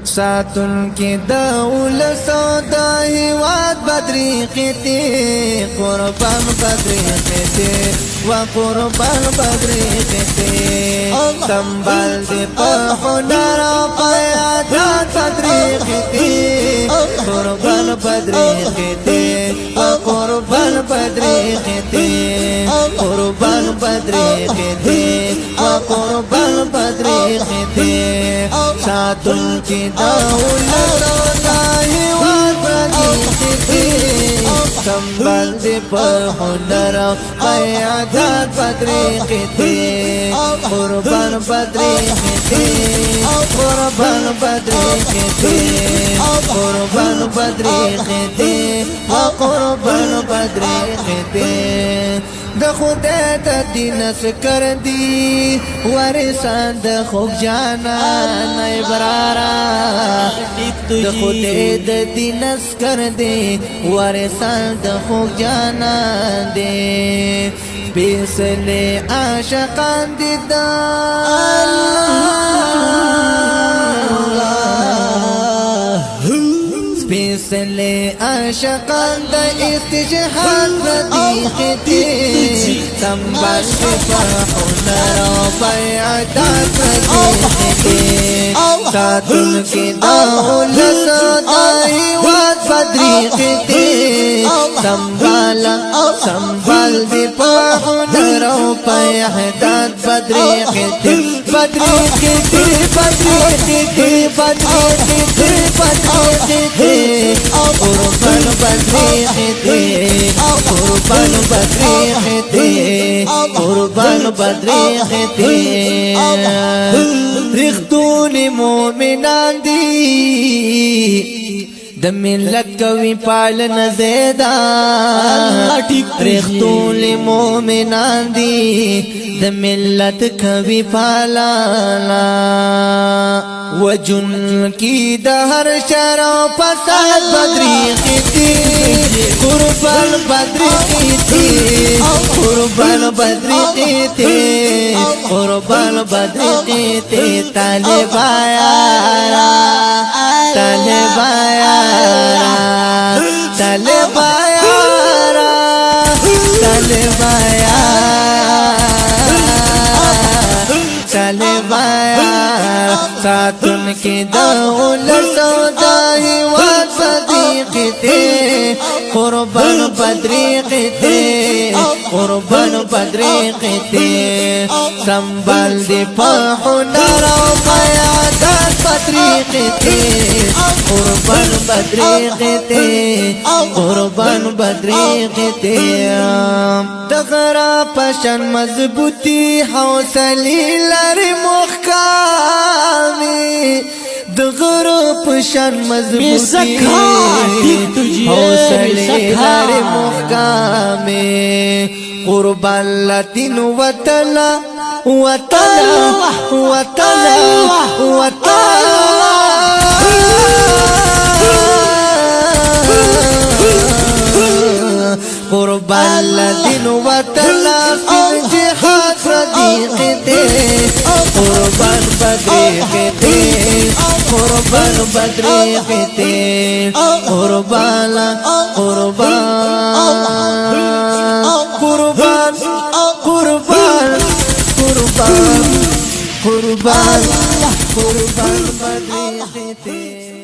ساتن کی دول سودا هیواد بدري قطعي قربان بدري قطعي وقربان بدري قطعي سنبال دی پهنر پیادات بدري قطعي قربان بدري قطعي وقربان بدري قطعي قربان بدري قطعي وقربان بدري قطعي ساتن کی دولت داہی وطنی خطی سنبال دی پر ہنر قیادات بدری خطی قربان بدری خطی قربان بدری خطی قربان بدری خطی قربان بدری خطی د خدای د دین سکر دی ورسان د خوب جانا نایبرارا د خدای د دین سکر دی ورسان د خوب جانا دی بیسلے عاشقان دی دا بیسلے عاشقان دا استجهاد ردی خطی سنبال پر ہنر بیعدات ردی خطی ساتن کی دولت داہی واد بدری خطی سنبال دی پر ہنر بیعدات بدری خطی بدری خطی بدری خطی بدری خطی بدری خطی قربان بدری خطی قربان بدری خطی قربان بدری خطی رختون مومنان دی د ملت کوي پالن زیدا رختون مومنان دی د ملت کوي پالانا وجن کی دہر شرع پساد بدری خطی قربان بدری خطی قربان بدری خطی قربان بدری خطی طالب آیارا طالب آیارا طالب آیارا طالب آیارا ساتن کی دولت سودائی واد بدری قطعی قربان بدری قطعی قربان بدری قطعی سنبال دی پہنر قیادات بدری قطعی قربان بدری قطعی قربان بدری قطعی تغرا پشن مضبوطی حوصلی لر مخکامی دغرا پشن مضبوطی حوصلی لر مخکامی قربان لاتین وطلا وطلا وطلا وطلا قربان لدین وطلا فی جہاد ردی خطی قربان بدری خطی قربان بدری خطی قربان قربان قربان قربان قربان قربان قربان بدری خطی